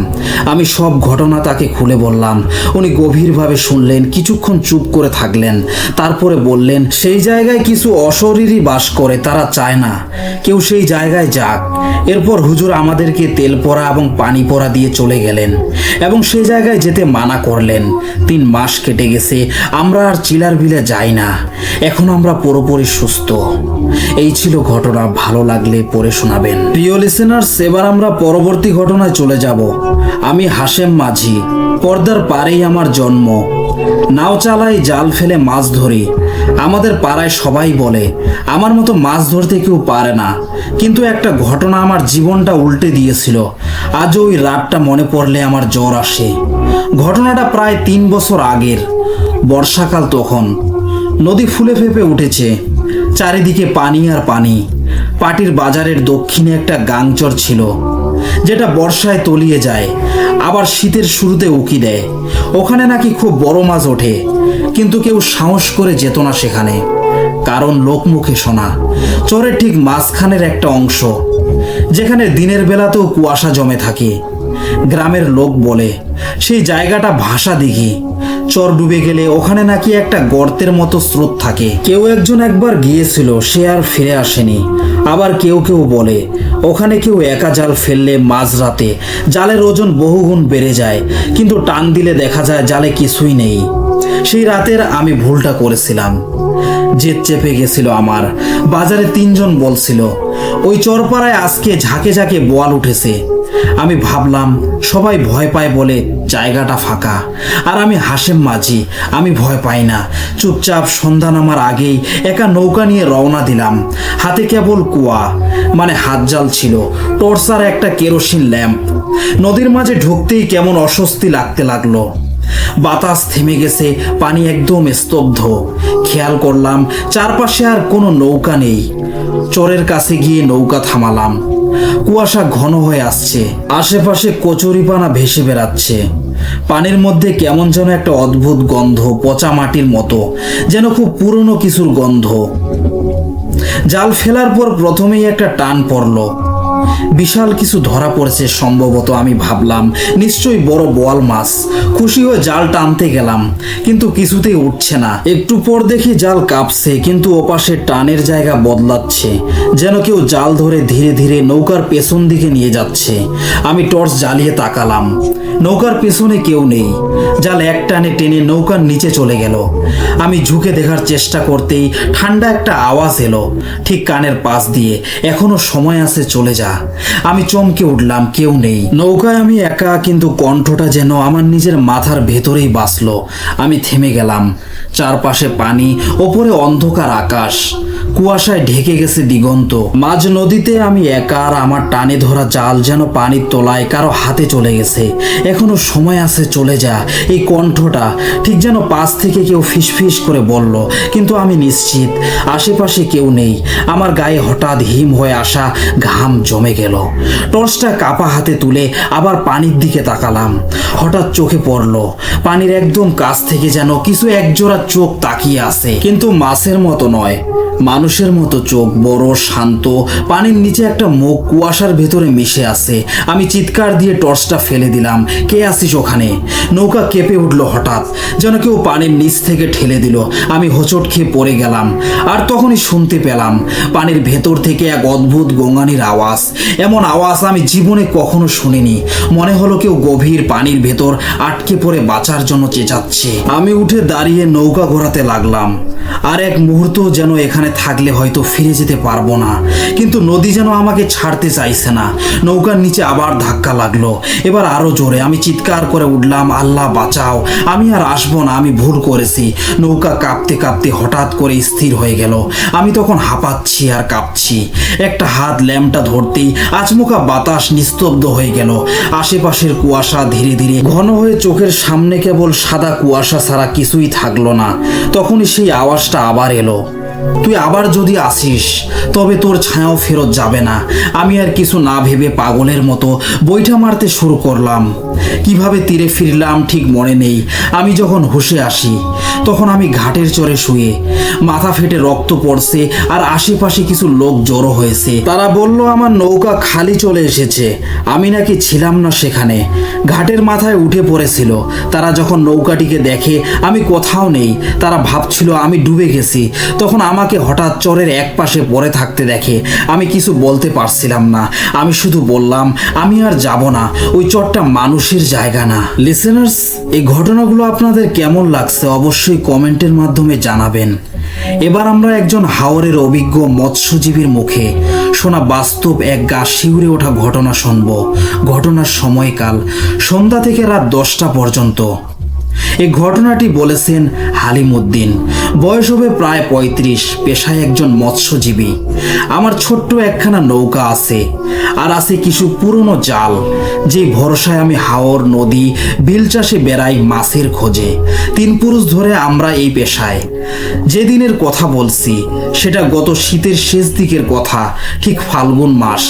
আমি সব ঘটনা তাকে খুলে বললাম। উনি গভীরভাবে শুনলেন, কিছুক্ষণ চুপ করে থাকলেন, তারপরে বললেন, সেই জায়গায় কিছু অশরীরী বাস করে, তারা চায় না কেউ সেই জায়গায় যাক। এরপর হুজুর আমাদেরকে তেল পোড়া এবং পানি পোড়া দিয়ে চলে গেলেন এবং সেই জায়গায় যেতে মানা করলেন। 3 মাস কেটে গেছে, আমরা আর চিলার বিলে যাই না। এখন আমরা পুরোপুরি সুস্থ। এই ছিল ঘটনা। ভালো লাগলে পড়ে শোনাবেন। প্রিয় লিসেনার্স, এবার আমরা পরবর্তী ঘটনায় চলে যাব। আমি হাশেম মাঝি। পর্দার পারেই আমার জন্ম। নাও চালাই, জাল ফেলে মাছ ধরি। আমাদের পাড়ায় সবাই বলে আমার মতো মাছ ধরতে কেউ পারে না, কিন্তু একটা ঘটনা আমার জীবনটা উল্টে দিয়েছিল। আজও ওই রাতটা মনে পড়লে আমার জ্বর আসে। ঘটনাটা প্রায় 3 বছর আগের। বর্ষাকাল তখন। নদী ফুলে ফেঁপে উঠেছে, চারিদিকে পানি আর পানি। পাটির বাজারের দক্ষিণে একটা গাংচর ছিল, যেটা বর্ষায় তলিয়ে যায়, আবার শীতের শুরুতে উকি দেয়। ওখানে নাকি খুব বড় মাছ ওঠে, কিন্তু কেউ সাহস করে যেত না সেখানে, কারণ লোকমুখে শোনা চরের ঠিক মাঝখানের একটা অংশ, যেখানে দিনের বেলাতেও কুয়াশা জমে থাকে। গ্রামের লোক বলে সেই জায়গাটা ভাষা দিঘি। চর ডুবে গেলে ওখানে নাকি একটা গর্তের মতো স্রোত থাকে। কেউ একজন একবার গিয়েছিল, সে আর ফিরে আসেনি। আবার কেউ কেউ বলে ওখানে কেউ একা জাল ফেললে মাঝরাতে জালের ওজন বহুগুণ বেড়ে যায়, কিন্তু টান দিলে দেখা যায় জালে কিছুই নেই। সেই রাতের আমি ভুলটা করেছিলাম। জেদ চেপে গেছিল আমার। বাজারে 3 জন বলছিল ওই চরপাড়ায় আজকে ঝাঁকে ঝাঁকে বোয়াল উঠেছে। আমি ভাবলাম সবাই ভয় পায় বলে জায়গাটা ফাঁকা, আর আমি হাশেম মাঝি, আমি ভয় পাই না। চুপচাপ সন্ধ্যা নামার আগেই একা নৌকা নিয়ে রওনা দিলাম। হাতে কেবল কুয়া, মানে হাত জাল ছিল, টর্চ আর একটা কেরোসিন ল্যাম্প। নদীর মাঝে ঢুকতেই কেমন অস্বস্তি লাগতে লাগলো। বাতাস থেমে গেছে, পানি একদম স্তব্ধ। খেয়াল করলাম চারপাশে আর কোনো নৌকা নেই। চরের কাছে গিয়ে নৌকা থামালাম। কুয়াশা ঘন হয়ে আসছে, আশেপাশে কচুরিপানা ভেসে বেড়াচ্ছে। পানির মধ্যে কেমন যেন একটা অদ্ভুত গন্ধ, পচা মাটির মতো, যেন খুব পুরনো কিছুর গন্ধ। জাল ফেলার পর প্রথমেই একটা টান পড়লো। বিশাল কিছু ধরা পড়েছে সম্ভবত। আমি ভাবলাম নিশ্চয়ই বড় বোয়াল মাছ। খুশি হয়ে জাল টানতে গেলাম, কিন্তু কিছুতেই উঠছে না। একটু পর দেখি জাল কাঁপছে, কিন্তু ওপাশে টানের জায়গা বদলাচ্ছে, যেন কেউ জাল ধরে ধীরে ধীরে নৌকার পেছন দিকে নিয়ে যাচ্ছে। আমি টর্চ জ্বালিয়ে তাকালাম। নৌকার পেছনে কেউ নেই। জাল এক টানে টেনে নৌকার নিচে চলে গেল। আমি ঝুঁকে দেখার চেষ্টা করতেই ঠান্ডা একটা আওয়াজ এলো ঠিক কানের পাশ দিয়ে, এখনো সময় আছে, চলে যা। আমি চমকে উঠলাম, কেউ নেই। নৌকায় আমি একা, কিন্তু কণ্ঠটা যেন আমার নিজের মাথার ভেতরেই বাসলো। আমি থেমে গেলাম। চারপাশে পানি, ওপরে অন্ধকার আকাশ, কুয়াশায় ঢেকে গেছে দিগন্ত। মাঝ নদীতে আমি একা, আর আমার টানে ধরা জাল যেন পানির তলায় কারো হাতে চলে গেছে। এখনো সময় আছে, চলে যা। এই কণ্ঠটা ঠিক যেন পাশ থেকে কেউ ফিসফিস করে বলল, কিন্তু আমি নিশ্চিত আশেপাশে কেউ নেই। আমার গায়ে হঠাৎ হিম হয়ে আসা ঘাম জমে গেল। টর্চটা কাপা হাতে তুলে আবার পানির দিকে তাকালাম। হঠাৎ চোখে পড়ল পানির একদম কাছ থেকে যেন কিছু একজোড়া চোখ তাকিয়ে আছে, কিন্তু মাছের মতো নয়, মানুষের মতো চোখ, বড়, শান্ত। পানির নিচে একটা মুখ কুয়াশার ভেতরে মিশে আছে। আমি চিৎকার দিয়ে টর্চটা ফেলে দিলাম, কে আছিস ওখানে? নৌকা কেঁপে উঠলো হঠাৎ, যেন কেউ পানির নিচ থেকে ঠেলে দিল। আমি হোঁচট খেয়ে পড়ে গেলাম। আর তখনই শুনতে পেলাম পানির ভেতর থেকে এক অদ্ভুত গোঙানির আওয়াজ। এমন আওয়াজ আমি জীবনে কখনো শুনিনি। মনে হলো কেউ গভীর পানির ভেতর আটকে পড়ে বাঁচার জন্য চেঁচাচ্ছে। আমি উঠে দাঁড়িয়ে নৌকা ঘোরাতে লাগলাম। আর এক মুহূর্ত যেন এখানে থাকলে হয়তো ফিরে যেতে পারবো না, কিন্তু নদী যেন আমাকে ছাড়তে চাইছে না। নৌকার নিচে আবার ধাক্কা লাগলো, এবার আরো জোরে। আমি চিৎকার করে উঠলাম, আল্লাহ বাঁচাও, আমি আর আসবো না, আমি ভুল করেছি। নৌকা কাঁপতে কাঁপতে হঠাৎ করে স্থির হয়ে গেল। আমি তখন হাঁপাচ্ছি আর কাঁপছি। একটা হাত ল্যাম্পটা ধরতেই আচমকা বাতাস নিস্তব্ধ হয়ে গেল। আশেপাশের কুয়াশা ধীরে ধীরে ঘন হয়ে চোখের সামনে কেবল সাদা কুয়াশা ছাড়া কিছুই থাকলো না। তখনই সেই আওয়াজটা আবার এলো, তুই আবার যদি আসিস তবে তোর ছায়াও ফেরত যাবে না। আমি আর কিছু না ভেবে পাগলের মতো বৈঠা মারতে শুরু করলাম। কিভাবে তীরে ফিরলাম ঠিক মনে নেই। আমি যখন হুঁশে আসি তখন আমি ঘাটের চরে শুয়ে, মাথা ফেটে রক্ত পড়ছে আর আশেপাশে কিছু লোক জড়ো হয়েছে। তারা বলল আমার নৌকা খালি চলে এসেছে, আমি নাকি ছিলাম না সেখানে। ঘাটের মাথায় উঠে পড়েছিল। তারা যখন নৌকাটিকে দেখে আমি কোথাও নেই, তারা ভাবছিল আমি ডুবে গেছি। তখন আমাকে হঠাৎ চরের এক পাশে পড়ে থাকতে দেখে। আমি কিছু বলতে পারছিলাম না, আমি শুধু বললাম আমি আর যাব না, ওই চরটা মানুষের জায়গা না। লিসেনার্স, এই ঘটনাগুলো আপনাদের কেমন লাগছে অবশ্যই কমেন্টের মাধ্যমে জানাবেন। এবার আমরা একজন হাওরের অভিজ্ঞ মৎস্যজীবীর মুখে শোনা বাস্তব এক গা শিউরে ওঠা ঘটনা শুনব। ঘটনার সময়কাল সন্ধ্যা থেকে রাত 10টা পর্যন্ত। এই ঘটনাটি বলেছেন হালিম উদ্দিন, বয়স হবে প্রায় 35, পেশায় একজন মৎস্যজীবী। আমার ছোট্ট একখানা নৌকা আছে, আর আছে কিছু পুরনো জাল, যে ভরসায় আমি হাওর, নদী, বিল চাষে বেড়াই মাছের খোঁজে। 3 পুরুষ ধরে আমরা এই পেশায়। যে দিনের কথা বলছি সেটা গত শীতের শেষ দিকের কথা, ঠিক ফাল্গুন মাস।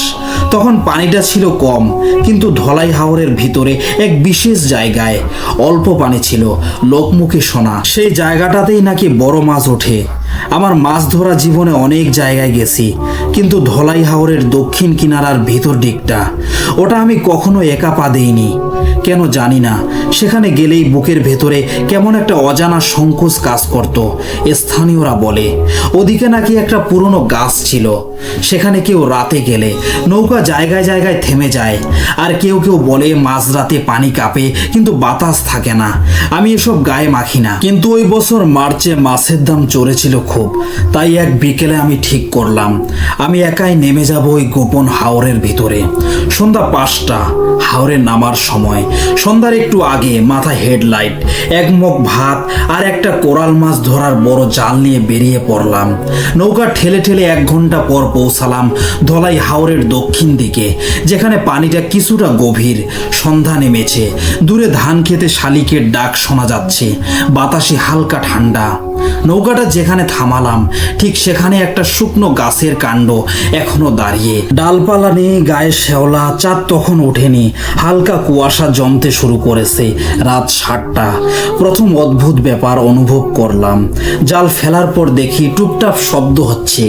তখন পানিটা ছিল কম, কিন্তু ধলাই হাওরের ভিতরে এক বিশেষ জায়গায় অল্প পানি ছিল। লোকমুখে শোনা সেই জায়গাটাতেই নাকি বড় মাছ ওঠে। আমার মাছ ধরা জীবনে অনেক জায়গায় গেছি, কিন্তু ধলাই হাওরের দক্ষিণ কিনারার ভিতর দিকটা, ওটা আমি কখনো একা পা দেইনি। কেন জানি না, সেখানে গেলেই বুকের ভেতরে কেমন একটা অজানা সংকোচ কাজ করত। স্থানীয়রা বলে ওদিকে নাকি একটা পুরনো গাছ ছিল, সেখানে কেউ রাতে গেলে নৌকা জায়গায় জায়গায় থেমে যায়। আর কেউ কেউ বলে মাঝরাতে পানি কাঁপে কিন্তু বাতাস থাকে না। আমি এসব গায়ে মাখি না, কিন্তু ওই বছর মার্চে মাছের দাম চড়েছিল খুব। তাই এক বিকেলে আমি ঠিক করলাম আমি একাই নেমে যাব ওই গোপন হাওরের ভিতরে। সন্ধ্যা 5টা, হাওরে নামার সময়। সন্ধ্যার একটু আগে মাথায় হেডলাইট, এক মগ ভাত আর একটা কোরাল মাছ ধরার বড় জাল নিয়ে বেরিয়ে পড়লাম। নৌকা ঠেলে ঠেলে 1 ঘন্টা পর পৌঁছালাম ধলাই হাওরের দক্ষিণ দিকে, যেখানে পানিটা কিছুটা গভীর। সন্ধ্যা নেমেছে, দূরে ধান খেতে শালিকের ডাক শোনা যাচ্ছে, বাতাসে হালকা ঠান্ডা। নৌকাটা যেখানে থামালাম ঠিক সেখানে একটা শুকনো গাছের কাণ্ড এখনো দাঁড়িয়ে, ডালপালা নেই, গায়ে শ্যাওলা। চাঁদ তখন ওঠেনি, হালকা কুয়াশা জমতে শুরু করেছে। রাত 7টা। প্রথম অদ্ভুত ব্যাপার অনুভব করলাম। জাল ফেলার পর দেখি টুপটাপ শব্দ হচ্ছে,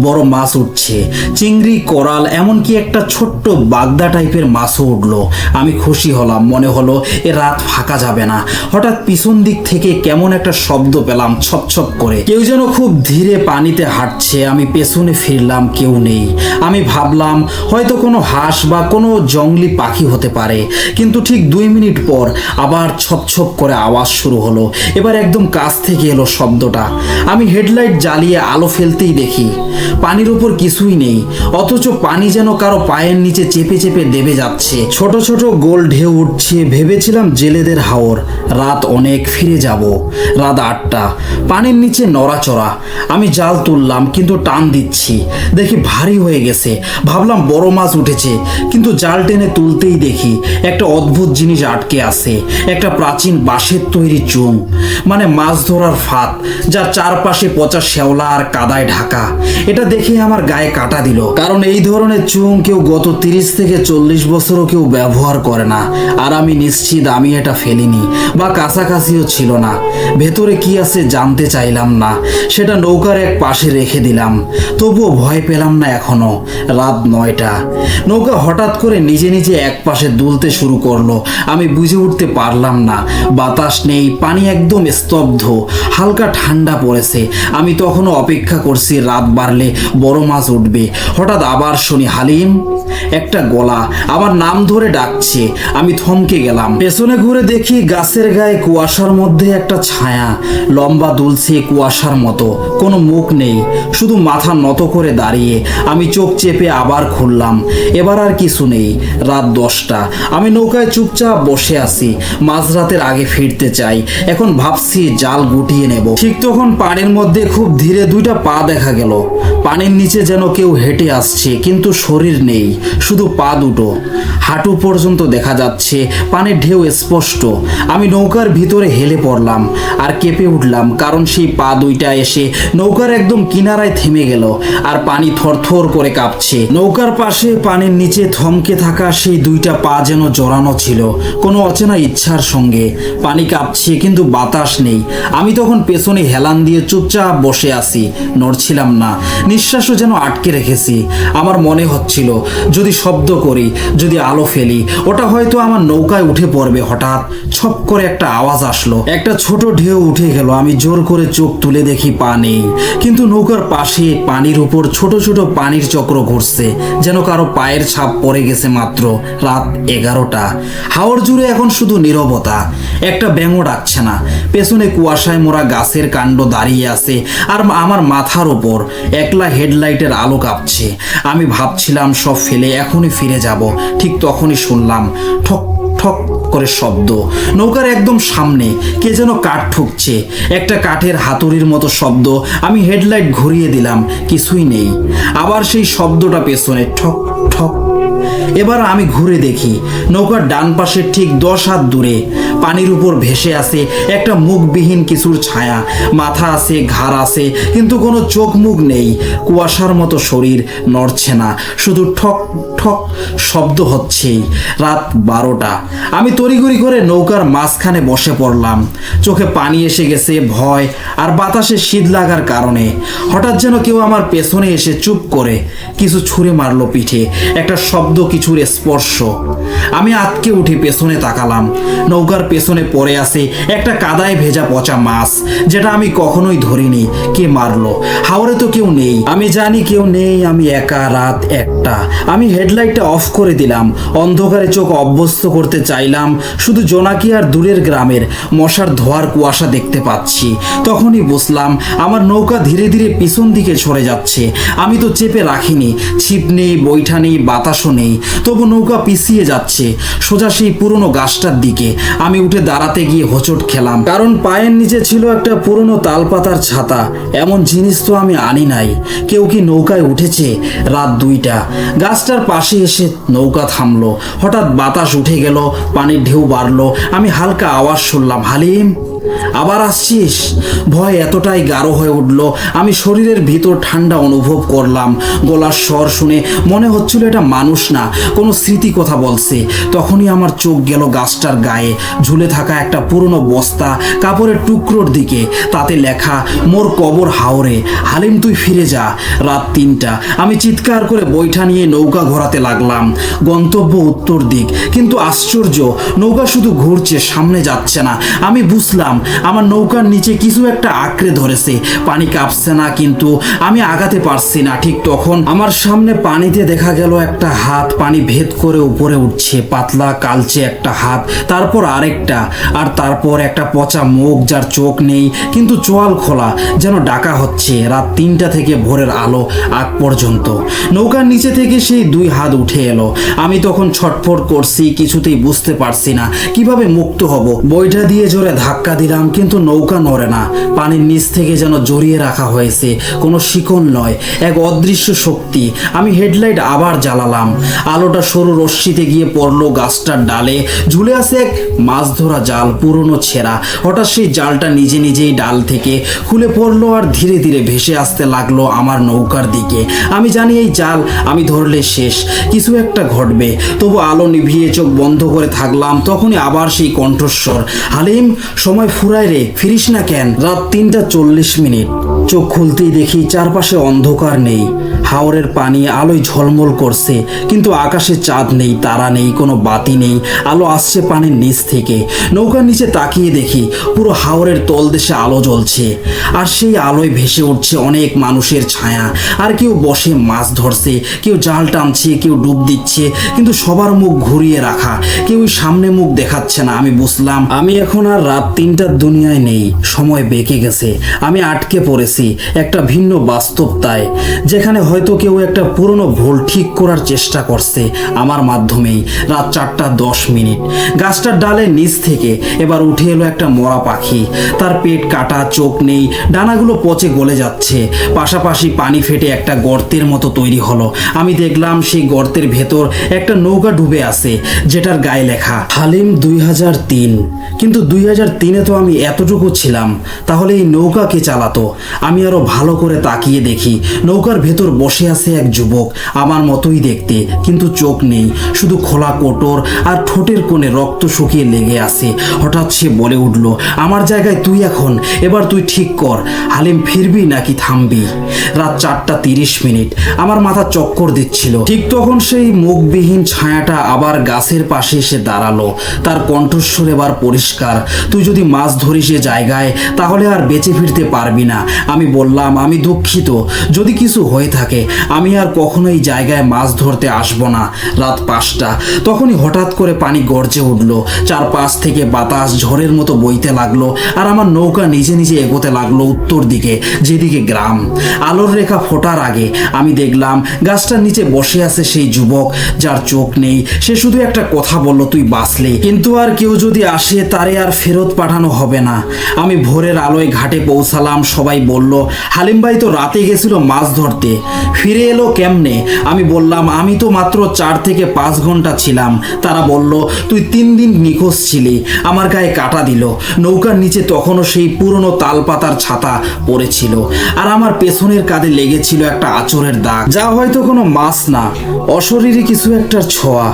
বড় মাছ উঠছে, চিংড়ি, কোরাল, এমনকি একটা ছোট্ট বাগদা টাইপের মাছও উঠলো। আমি খুশি হলাম, মনে হলো এ রাত ফাঁকা যাবে না। হঠাৎ পিছন দিক থেকে কেমন একটা শব্দ পেলাম, ছপ করে। কেউ যেন খুব ধীরে পানিতে হাঁটছে। আমি পেছনে ফিরলাম, কেউ নেই। আমি ভাবলাম হয়তো কোনো হাঁস বা কোনো জঙ্গলি পাখি হতে পারে, কিন্তু ঠিক 2 মিনিট পর আবার ছপ করে আওয়াজ শুরু হলো। এবার একদম কাছ থেকে এলো শব্দটা। আমি হেডলাইট জ্বালিয়ে আলো ফেলতেই দেখি পানির উপর কিছুই নেই, অথচ পানি যেন কারো পায়ের নিচে চেপে চেপে দেবে যাচ্ছে। ছোট ছোট গোল ঢেউ উঠছে। ভেবেছিলাম জেলেদের হাওর, রাত অনেক, ফিরে যাব। রাত 8টা, পানির নিচে নড়াচড়া। আমি জাল তুললাম, কিন্তু টান দিচ্ছি, দেখি ভারী হয়ে গেছে। ভাবলাম বড় মাছ উঠেছে, কিন্তু জাল টেনে তুলতেই দেখি একটা অদ্ভুত জিনিস আটকে আছে, একটা প্রাচীন বাঁশের তৈরি চুং, মানে মাছ ধরার ফাঁদ, যার চারপাশে পচা শ্যাওলা আর কাদায় ঢাকা। এটা দেখে আমার গায়ে কাটা দিল, কারণ এই ধরনের চুং কেউ গত 30 থেকে 40 বছরও কেউ ব্যবহার করে না। আর আমি নিশ্চিত আমি এটা ফেলিনি, বা কাছাকাছিও ছিল না। ভেতরে কি আছে জানতে চাইলাম না, সেটা নৌকার এক পাশে রেখে দিলাম। তবুও ভয় পেলাম না এখনো। রাত 9টা। নৌকা হঠাৎ করে নিজে নিজে এক পাশে দুলতে শুরু করলো। আমি বুঝে উঠতে পারলাম না, বাতাস নেই, পানি একদম স্তব্ধ, হালকা ঠান্ডা পড়েছে। আমি তখনও অপেক্ষা করছি রাত বাড়লে বড় মাছ উঠবে। হঠাৎ আবার শুনি হালিম, একটা গলা আমার নাম ধরে ডাকছে। আমি থমকে গেলাম, পেছনে ঘুরে দেখি গাছের গায়ে কুয়াশার মধ্যে একটা ছায়া লম্বা দুলছে আছে কুয়াশার মতো, কোনো মুখ নেই, শুধু মাথা নত করে দাঁড়িয়ে। আমি চোখ চেপে আবার খুললাম, এবার আর কিছু নেই। রাত 10টা, আমি নৌকায় চুপচাপ বসে আছি। মাঝরাতের আগে ফিরতে চাই। এখন ভাবছি জাল গুটিয়ে নেব। ঠিক তখন পানির মধ্যে খুব ধীরে দুইটা পা দেখা গেল। পানির নিচে যেন কেউ হেঁটে আসছে, কিন্তু শরীর নেই, শুধু পা দুটো। হাঁটু পর্যন্ত দেখা যাচ্ছে, পানির ঢেউ স্পষ্ট। আমি নৌকার ভিতরে হেলে পড়লাম আর কেঁপে উঠলাম, কারণ সেই পা দুইটা এসে নৌকার একদম কিনারায় থেমে গেল আর পানি থরথর করে কাঁপছে। নৌকার পাশে পানির নিচে থমকে থাকা সেই দুইটা পা যেন জড়ানো ছিল কোনো অচেনা ইচ্ছার সঙ্গে। পানি কাঁপছে কিন্তু বাতাস নেই। আমি তখন পেছনে হেলান দিয়ে চুপচাপ বসে আছি, নড়ছিলাম না, নিঃশ্বাসও যেন আটকে রেখেছি। আমার মনে হচ্ছিল যদি শব্দ করি, যদি আলো ফেলি, ওটা হয়তো আমার নৌকায় উঠে পড়বে। হঠাৎ ছপ করে একটা আওয়াজ আসলো, একটা ছোট ঢেউ উঠে গেল। আমি জোর করে চোখ তুলে দেখি পা নেই, কিন্তু নৌকার পাশে পানির উপর ছোট ছোট পানির চক্র ঘুরছে, যেন কারো পায়ের ছাপ পড়ে গেছে মাত্র। রাত 11টা, হাওর জুড়ে এখন শুধু নীরবতা। একটা ব্যাঙও ডাকছে না। পেছনে কুয়াশায় মোড়া গাছের কাণ্ড দাঁড়িয়ে আছে আর আমার মাথার ওপর একলা হেডলাইটের আলো কাঁপছে। আমি ভাবছিলাম সব ফেলে এখনই ফিরে যাব। ঠিক তখনই শুনলাম ঠক ঠক করে শব্দ। নৌকার একদম সামনে কে যেন কাঠ ঠুকছে, একটা কাঠের হাতুড়ির মতো শব্দ। আমি হেডলাইট ঘুরিয়ে দিলাম, কিছুই নেই। আবার সেই শব্দটা পেছনে, ঠক ঠক। এবার আমি ঘুরে দেখি নৌকার ডান পাশে ঠিক 10 হাত দূরে পানির উপর ভেসে আছে একটা মুখবিহীন কিছুর ছায়া। মাথা আছে, ঘাড় আছে, কিন্তু কোনো চোখ মুখ নেই। কুয়াশার মতো শরীর, নড়ছে না, শুধু ঠক ঠক শব্দ হচ্ছেই। রাত 12টা, আমি তড়িঘড়ি করে নৌকার মাঝখানে বসে পড়লাম। চোখে পানি এসে গেছে ভয় আর বাতাসে শীত লাগার কারণে। হঠাৎ যেন কেউ আমার পেছনে এসে চুপ করে কিছু ছুঁড়ে মারলো পিঠে, একটা শব্দ, কিছুর স্পর্শ। আমি আটকে উঠে পেছনে তাকালাম। নৌকার পেছনে পড়ে আছে একটা কাদায় ভেজা পচা মাছ, যেটা আমি কখনোই ধরিনি। কে মারলো? হাওরে তো কেউ নেই, আমি জানি কেউ নেই। আমি একা। রাত 1টা, আমি হেডলাইটটা অফ করে দিলাম। অন্ধকারে চোখ অভ্যস্ত করতে চাইলাম, শুধু জোনাকি আর দূরের গ্রামের মশার ধোয়ার কুয়াশা দেখতে পাচ্ছি। তখনই বুঝলাম আমার নৌকা ধীরে ধীরে পিছন দিকে সরে যাচ্ছে। আমি তো চেপে রাখিনি, ছিপ নেই, বৈঠা নেই, বাতাসও নেই, তবু নৌকা পিছিয়ে যাচ্ছে সোজা সেই পুরনো গাছটার দিকে। আমি উঠে দাঁড়াতে গিয়ে হোঁচট খেলাম, কারণ পায়ের নিচে ছিল একটা পুরনো তালপাতার ছাতা। এমন জিনিস তো আমি আনি নাই। কেউ কি নৌকায় উঠেছে? রাত 2টা, গাছটার পাশে এসে নৌকা থামলো। হঠাৎ বাতাস উঠে গেল, পানির ঢেউ বাড়লো। আমি হালকা আওয়াজ শুনলাম, হালিম আবার আসছিস? ভয় এতটাই গাঢ় হয়ে উঠল, আমি শরীরের ভিতর ঠান্ডা অনুভব করলাম। গলার স্বর শুনে মনে হচ্ছিল এটা মানুষ না, কোনো স্মৃতি কথা বলছে। তখনই আমার চোখ গেল গাছটার গায়ে ঝুলে থাকা একটা পুরনো বস্তা কাপড়ের টুকরোর দিকে। তাতে লেখা, মোর কবর হাওরে, হালিম তুই ফিরে যা। রাত 3টা, আমি চিৎকার করে বৈঠা নিয়ে নৌকা ঘোরাতে লাগলাম। গন্তব্য উত্তর দিক, কিন্তু আশ্চর্য, নৌকা শুধু ঘুরছে, সামনে যাচ্ছে না। আমি বুঝলাম আমার নৌকার নিচে কিছু একটা আঁকড়ে ধরেছে। পানি কাঁপছে না, কিন্তু আমি আগাতে পারছি না। ঠিক তখন আমার সামনে পানিতে দেখা গেল একটা হাত পানি ভেদ করে উপরে উঠছে। পাতলা কালচে একটা হাত, তারপর আরেকটা, আর তারপর একটা পচা মুখ যার চোখ নেই কিন্তু চোয়াল খোলা, যেন ডাকা হচ্ছে। রাত 3টা থেকে ভোরের আলো আগ পর্যন্ত নৌকার নিচে থেকে সেই 2 হাত উঠে এলো। আমি তখন ছটফট করছি, কিছুতেই বুঝতে পারছি না কিভাবে মুক্ত হব। বইটা দিয়ে জোরে ধাক্কা দিলাম, কিন্তু নৌকা নড়ে না। পানির নিচ থেকে যেন জড়িয়ে রাখা হয়েছে, কোনো শিকল নয়, এক অদৃশ্য শক্তি। আমি হেডলাইট আবার জ্বালালাম। আলোটা সরু রশ্মিতে গিয়ে পড়লো গাছটার ডালে। ঝুলে আছে এক মাছ ধরা জাল, পুরনো ছেঁড়া। হঠাৎ সেই জালটা নিজে নিজেই ডাল থেকে খুলে পড়লো আর ধীরে ধীরে ভেসে আসতে লাগলো আমার নৌকার দিকে। আমি জানি এই জাল আমি ধরলে শেষ, কিছু একটা ঘটবে। তবু আলো নিভিয়ে চোখ বন্ধ করে থাকলাম। তখনই আবার সেই কণ্ঠস্বর, হালিম সময় ফুরায় রে, ফিরিস না কেন? রাত 3টা 40 মিনিট। চোখ খুলতেই দেখি চারপাশে অন্ধকার নেই, হাওরের পানি আলোয় ঝলমল করছে, কিন্তু আকাশে চাঁদ নেই, তারা নেই, কোনো বাতি নেই। আলো আসছে পানির নিচ থেকে। নৌকার নিচে তাকিয়ে দেখি পুরো হাওরের তলদেশে আলো জ্বলছে, আর সেই আলোয় ভেসে উঠছে অনেক মানুষের ছায়া। আর কেউ বসে মাছ ধরছে, কেউ জাল টানছে, কেউ ডুব দিচ্ছে, কিন্তু সবার মুখ ঘুরিয়ে রাখা, কেউই সামনে মুখ দেখাচ্ছে না। আমি বুঝলাম আমি এখন আর রাত 3টার দুনিয়ায় নেই। সময় বেঁকে গেছে, আমি আটকে পড়েছি একটা ভিন্ন বাস্তবতায়, যেখানে হয়তো কেউ একটা পুরনো ভুল ঠিক করার চেষ্টা করছে আমার মাধ্যমেই। রাত 4:10। গাছটার ডালে নিচ থেকে এবার উঠে এলো একটা মরা পাখি। তার পেট কাটা, চোখ নেই, ডানাগুলো পচে গলে যাচ্ছে। পাশাপাশি পানি ফেটে একটা গর্তের মতো তৈরি হলো। আমি দেখলাম সেই গর্তের ভেতর একটা নৌকা ডুবে আছে, যেটার গায়ে লেখা হালিম 2003। কিন্তু 2003-এ তো আমি এতটুকু ছিলাম, তাহলে এই নৌকা কে চালাতো? আমি আরো ভালো করে তাকিয়ে দেখি নৌকার ভেতর বসে আছে এক যুবক, আমার মতোই দেখতে, কিন্তু চোখ নেই, শুধু খোলা কোটর আর ঠোঁটের কোণে রক্ত শুকিয়ে লেগে আছে। হঠাৎ সে বলে উঠল, আমার জায়গায় তুই এখন, এবার তুই ঠিক কর, হালিম ফিরবি নাকি থামবি? রাত 4:30। আমার মাথা চক্কর দিচ্ছিল। ঠিক তখন সেই মুখবিহীন ছায়াটা আবার গাছের পাশে এসে দাঁড়ালো। তার কণ্ঠস্বর এবার পরিষ্কার, তুই যদি মাছ ধরিস এ জায়গায়, তাহলে আর বেঁচে ফিরতে পারবি না। আমি বললাম, আমি দুঃখিত, যদি কিছু হয়ে থাকে আমি আর কখনো এই জায়গায় মাছ ধরতে আসবো না। রাত 5টা। তখনই হঠাৎ করে পানি গর্জে উঠলো, চারপাশ থেকে বাতাস ঝড়ের মতো বইতে লাগলো, আর আমার নৌকা নিজে নিজে এগোতে লাগলো উত্তর দিকে, যেদিকে গ্রাম। আলোর রেখা ফোটার আগে আমি দেখলাম গাছটার নিচে বসে আছে সেই যুবক, যার চোখ নেই। সে শুধু একটা কথা বলল, তুই বাঁচলে, কিন্তু আর কেউ যদি আসে তারে আর ফেরত পাঠানো হবে না। আমি ভোরের আলোয় ঘাটে পৌঁছালাম। সবাই বলল, হালিম ভাই তো রাতে গেছিল মাছ ধরতে, ফিরে এলো কেমনে? আমি বললাম, আমি তো মাত্র 4 থেকে 5 ঘন্টা ছিলাম। তারা বলল, তুই 3 দিন নিখোঁজ ছিলি। আমার গায়ে কাটা দিল। নৌকার নিচে তখনও সেই পুরনো তালপাতার ছাতা পড়েছিল, আর আমার পেছনের কাঁধে লেগেছিল একটা আঁচড়ের দাগ, যা হয়তো কোনো মাছ না, অশরীরী কিছু একটার ছোঁয়া।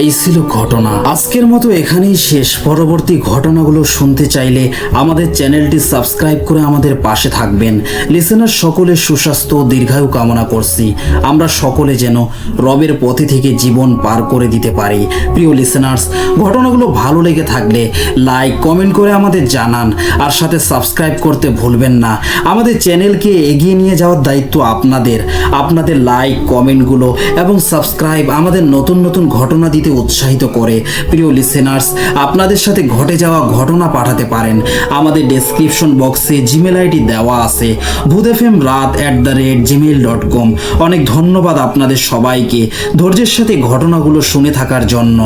এই ছিল ঘটনা। আজকের মতো এখানেই শেষ। পরবর্তী ঘটনাগুলো শুনতে চাইলে আমাদের চ্যানেলটি সাবস্ক্রাইব করে আমাদের পাশে থাকবেন। লিসেনার সকলের সুস্বাস্থ্য ও দীর্ঘায়ু কামনা করছি। আমরা সকলে যেন রবের পথে থেকে জীবন পার করে দিতে পারি। প্রিয় লিসেনার্স, ঘটনাগুলো ভালো লেগে থাকলে লাইক কমেন্ট করে আমাদের জানান, আর সাথে সাবস্ক্রাইব করতে ভুলবেন না। আমাদের চ্যানেলকে এগিয়ে নিয়ে যাওয়ার দায়িত্ব আপনাদের। আপনাদের লাইক কমেন্টগুলো এবং সাবস্ক্রাইব আমাদের নতুন নতুন ঘটনা দিতে উৎসাহিত করে। প্রিয় লিসেনার্স, আপনাদের সাথে ঘটে যাওয়া ঘটনা পাঠাতে পারেন। আমাদের ডেসক্রিপশন বক্সে জিমেল আইডি দেওয়া আছে, bhudfmrat@gmail.com। অনেক ধন্যবাদ আপনাদের সবাইকে ধৈর্যের সাথে ঘটনাগুলো শুনে থাকার জন্য।